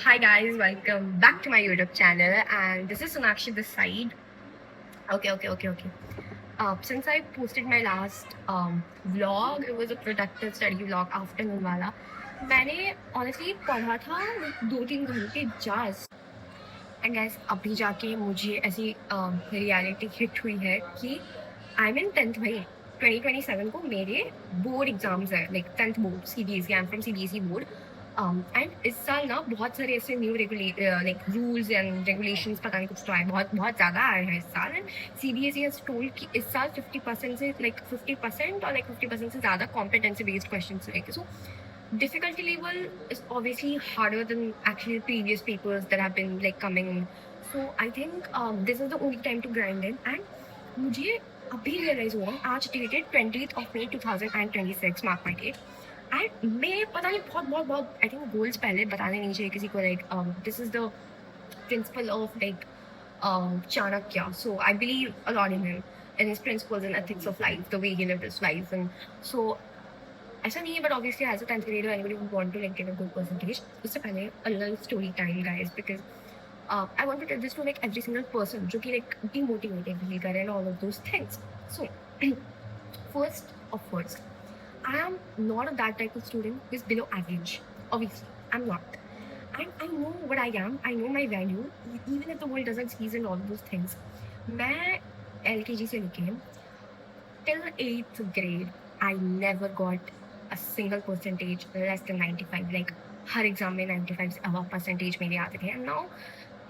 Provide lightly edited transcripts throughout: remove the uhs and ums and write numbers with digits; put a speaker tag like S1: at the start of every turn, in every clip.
S1: Hi guys, welcome back to my YouTube channel, and this is Sonakshi this side. Okay. Since I posted my last vlog, it was a productive study vlog, afternoon wala. मैंने honestly पढ़ा था 2-3 घंटे just. And guys, अभी जाके मुझे ऐसी reality hit हुई है कि I'm in 10th भाई. 2027 को मेरे बोर्ड एग्जाम्स है, like 10th board CBSE. I am from CBSE board. And इस साल ना बहुत सारे ऐसे new like rules and regulations पता नहीं कुछ तो आए, बहुत बहुत ज़्यादा आए हैं इस साल. एंड CBSE हैज टोल्ड कि इस साल 50% से लाइक 50% और लाइक 50% से ज़्यादा कॉम्पिटेंसी बेस्ड क्वेश्चन रहेंगे. सो difficulty level is obviously harder than actually previous papers that have been like coming. So I think this is the only time to grind in. And मुझे अभी realize हुआ आज dated 20th of May 2026, mark my date. And मैं पता नहीं बहुत I think goals पहले बताने नहीं चाहिए किसी को. Like this is the principle of like Chanakya. So I believe a lot in him and his principles and ethics of life, the way he lived his life. And so ऐसा नहीं है, but obviously as a 10th grader anybody would want to like get a good percentage. उससे पहले a little story time guys, because I want to tell this to like every single person जो कि like demotivated feel करे and all of those things. So first, I am not that type of student who is below average. Obviously, I'm not. And I know what I am. I know my value. Even if the world doesn't see and all those things. मैं LKG से लेके till 8th grade, I never got a single percentage less than 95. Like her exam में 95 से above percentage मेरे आते थे. And now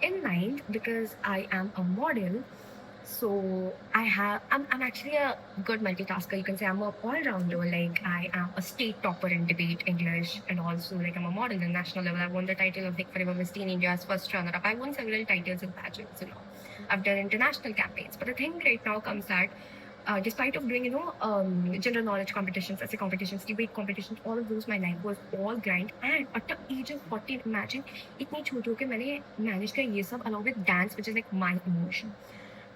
S1: in 9th, because I am a model, so I'm actually a good multitasker. You can say I'm a all-rounder. Like I am a state topper in debate English, and also like I'm a model in national level. I won the title of like Forever Miss Teen India's first runner-up. I won several titles in pageants and all. I've done international campaigns. But the thing right now comes that despite of doing general knowledge competitions, essay competitions, debate competitions, all of those, my life was all grind. And at the age of 14, imagine इतनी छोटी होकर मैंने manage किया ये सब along with dance, which is like my emotion.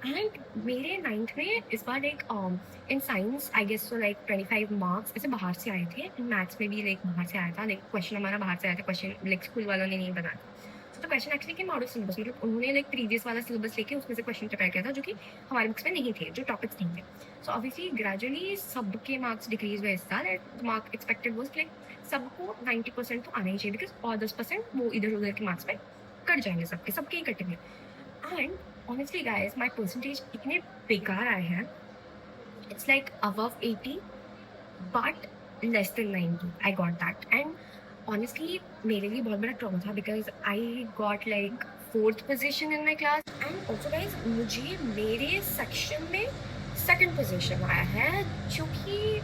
S1: And मेरे 9th में इस बार एक इन साइंस आई गेस तो लाइक 25 मार्क्स ऐसे बाहर से आए थे. एंड मैथ्स में भी लाइक बाहर से आया था. लाइक क्वेश्चन हमारा बाहर से आया था. क्वेश्चन लाइक स्कूल वालों ने नहीं बनाया. तो क्वेश्चन एक्चुअली के आउट ऑफ सिलेबस, मतलब उन्होंने लाइक प्रीवियस वाला सिलेबस लेके उसमें से क्वेश्चन प्रिपेयर किया था जो कि हमारे बुक्स में नहीं थे, जो टॉपिक्स नहीं थे. सो ऑब्वियसली ग्रेजुअली सबके मार्क्स डिक्रीज हुए इस साल. And mark expected was like सबको 90% तो आना ही चाहिए, बिकॉज और 10% वो इधर उधर के मार्क्स में कट जाएंगे, सबके ही कटेंगे. And honestly guys, my percentage इतने बेकार आए हैं. It's like above 80 but less than 90. I got that. And honestly मेरे लिए बहुत बड़ा trauma था, because I got like 4th position in my class. And also guys, मुझे मेरे section में 2nd position आया है, जो कि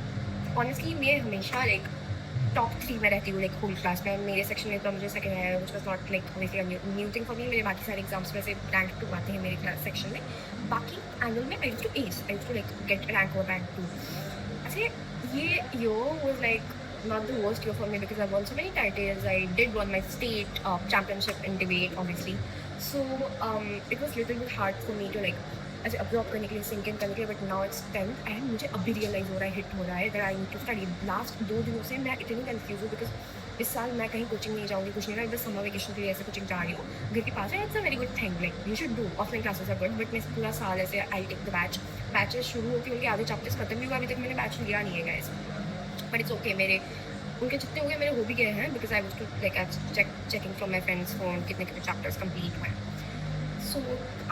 S1: honestly मैं हमेशा like टॉप 3 में रहती हूँ लाइक होल क्लास में. मेरे सेक्शन में तो मुझे सेकंड आया, which was not like obviously new thing for me. मेरे बाकी सारे एग्जाम्स में से रैंक 2 आते हैं मेरे क्लास सेक्शन में. बाकी एनुअल में I used to ace, I used to like get rank 1 rank 2. ऐसे ये year was like not the worst year for me, because I won so many titles. I did won my state championship in debate obviously. So it was little bit hard for me to like ऐसे absorb करने के लिए, sink in करने के लिए. But now it's 10th and मुझे अभी realise हो रहा है, हिट हो रहा है that I need to study. Last 2 दिनों से मैं इतनी कन्फ्यूज हूँ, बिकॉज इस साल मैं कहीं कोचिंग नहीं जाऊँगी, कुछ नहीं. मैं बस समर वेकेशन के लिए ऐसे कोचिंग जा रही हूँ घर के पास है. It's a very good thing, like you should do. Offline classes are good, but मैं पूरा साल ऐसे आई टेक द बैचेस शुरू होती है, उनके आधे चैप्टर्स खत्म भी हुआ. अभी तक मैंने बैच लिया नहीं है गाइस, बट इट्स ओके. मेरे उनके जितने हो गए मेरे हो भी गए हैं, because I was to like checking from my friends phone कितने कितने चैप्टर्स कंप्लीट हुए. सो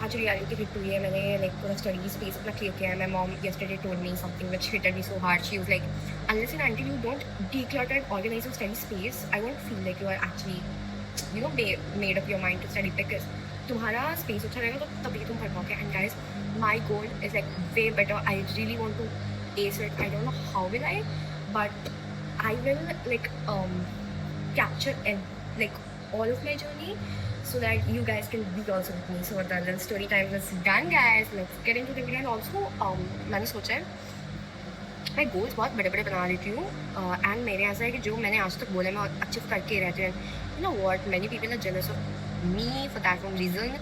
S1: आज रियलिटी हिट हुई है. मैंने लाइक पूरा स्टडी स्पेस अपना क्लियर किया है. My mom yesterday told me something which hit me so hard. She was like, unless and until you don't declutter and organize your study space, I won't feel like you are actually made up your mind to study, because तुम्हारा space अच्छा रहेगा तो तभी तुम पढ़ पाओगे. And guys, my goal is like way better. I really want to ace it. I don't know how will I, but I will like capture and like all of my journey, so that you guys can be also with me. So the little story time is done guys. Let's get into the video. And also मैंने सोचा है मैं goals बहुत बड़े बड़े बना लेती हूँ. एंड मेरे ऐसा है कि जो मैंने आज तक बोला मैं अचीव करके रहती हूँ. You know what, many people are jealous of me for that one reason.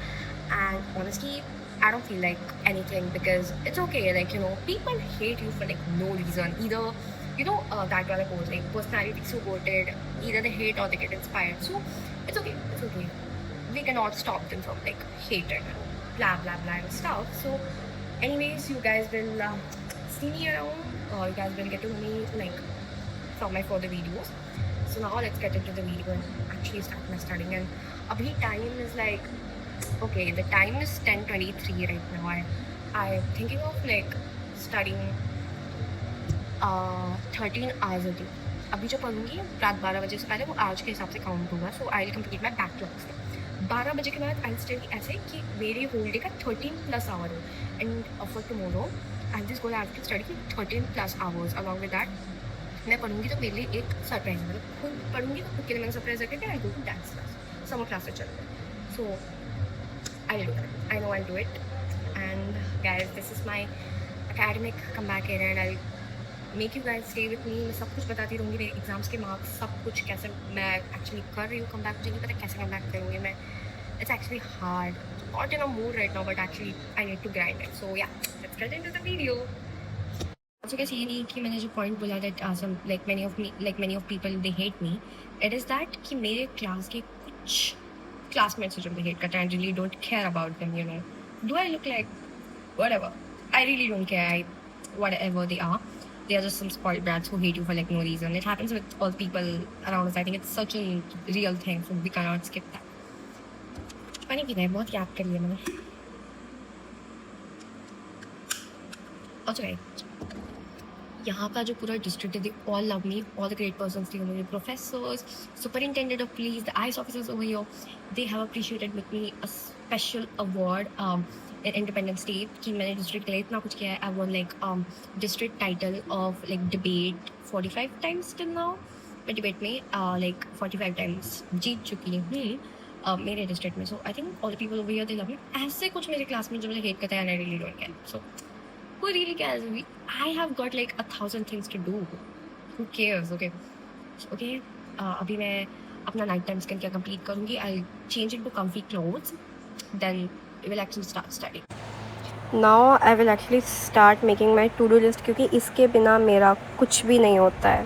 S1: And honestly I don't feel like anything, because it's okay. Like, you know, people hate you for like no reason. Either, that wala quote, like personality so quoted, either they hate or they get inspired. So It's okay. It's okay. We cannot stop them from like hating and blah blah blah and stuff. So, anyways, you guys will see me around. You guys will get to know me like from my further videos. So now let's get into the video and actually start my studying. And abhi time is like, okay, the time is 10:23 right now. I'm thinking of like studying 13 hours a day. अभी जो पढ़ूंगी रात 12 बजे से पहले वो आज के हिसाब से काउंट होगा. So I will complete my backlog से 12 बजे के बाद आई स्टडी ऐसे कि मेरे होल डे का 13+ आवर हो. And for tomorrow I this goal I to study 13+ hours. Along with that मैं पढ़ूंगी तो मेरे लिए एक सरप्राइज, मतलब खुद पढ़ूंगी तो खुद के लिए मैंने सरप्राइज रखा कि I go to dance class. Summer class से चल रहा है. So I do it. I know I do it. And guys this is my academic comeback era and I'll make you guys stay with me. मैं सब कुछ बताती रहूँगी, मेरे एग्जाम्स के मार्क्स सब कुछ, कैसे मैं एक्चुअली कर रही हूँ कमबैक. मुझे नहीं पता कैसे कमबैक करूँगी मैं. It's actually hard. Not in a mood right now but actually I need to grind it. So ya let's get into the video. Also guys, ये नहीं कि मैंने जो पॉइंट बोला that many of people they hate me. It is that कि मेरे class के कुछ क्लासमेट्स जो मुझे हेट करते हैं, I really don't care about them, you know. Do I look like whatever? I really don't care. Whatever they are just some spoiled brats who hate you for like no reason. It happens with all people around us. I think it's such a real thing, so we cannot skip that. पानी पीना है, बहुत याद कर लिया मैंने. Also guys, यहाँ का जो पूरा डिस्ट्रिक्ट है, they all love me. All the great persons, the professors, superintendent of police, the IAS officers over here, they have appreciated with me a special award. Independence Day कि मैंने district के लिए इतना कुछ किया है. I won like district title of like debate 45 times till now. मैं debate में लाइक 45 टाइम्स जीत चुकी हूँ मेरे डिस्ट्रिक्ट में. So I think all the people over here they love me. ऐसे कुछ मेरे क्लास में जो मुझे हेट करता है, I really don't care. So who really cares? I have got like 1,000 things to do. Who cares? Okay. Okay. अभी मैं अपना night time skin care complete करूँगी. I change into comfy clothes. Then we will actually start studying.
S2: Now I will actually start making my to-do list क्योंकि इसके बिना मेरा कुछ भी नहीं होता है.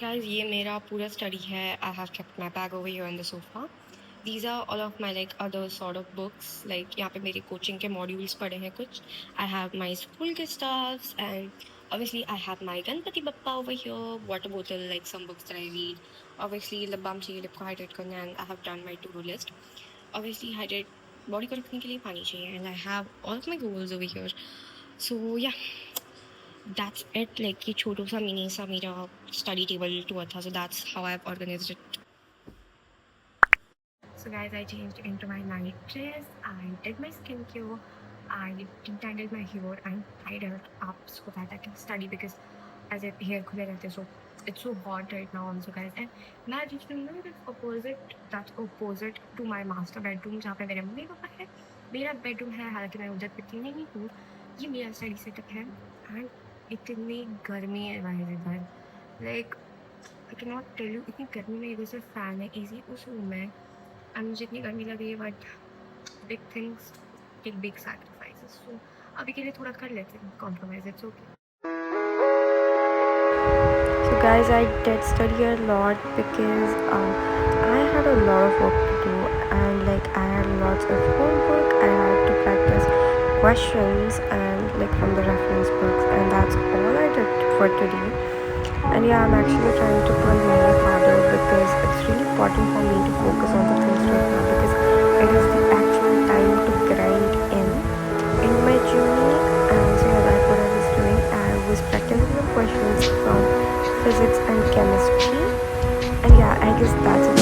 S1: Guys, ये मेरा पूरा स्टडी है. I have kept my bag over here on the sofa. These are all of my like other sort of books. Like यहाँ पे मेरे कोचिंग के मॉड्यूल्स पड़े हैं कुछ. I have my school के stuffs and obviously I have my Ganpati Bappa over here, water bottle, like some books that I read. Obviously lip balm चाहिए lip को hydrate करना, and I have done my to-do list. Obviously hydrate body को रखने के लिए पानी चाहिए, and I have all of my goals over here. So yeah, that's it. Like ये छोटा सा mini सा मेरा study table tour था. So that's how I've organized it. So guys, I changed into my night dress. I did my skincare. I detangled my hair and tied it up so that I can study because as a hair खुले रहते, so it's so hot right now also guys. And मैं जिस room में that's opposite to my master bedroom जहाँ पे मेरे mummy papa है. मेरा बेडरूम है, हालांकि मैं उधर पिटती नहीं हूँ. ये मेरा स्टडी सेटअप है. एंड इतनी गर्मी है भाई इधर. Like I can not tell you, इतनी गर्मी में इधर से फैन है, एसी उस रूम में. एंड मुझे इतनी गर्मी लगी है, but big things take big sacrifices. So अभी के लिए थोड़ा कर लेते हैं compromise. It's okay.
S2: So guys, I did study a lot because I had a lot of work to do and like I had lots of homework. I had to practice questions and like from the reference books, and that's all I did for today. And yeah, I'm actually trying to pull more harder because it's really important for me to focus on the things right now because it is the actual time to grind in my journey. And so yeah, that's what I was doing. I was practicing the questions from physics and chemistry. And yeah, I guess that's it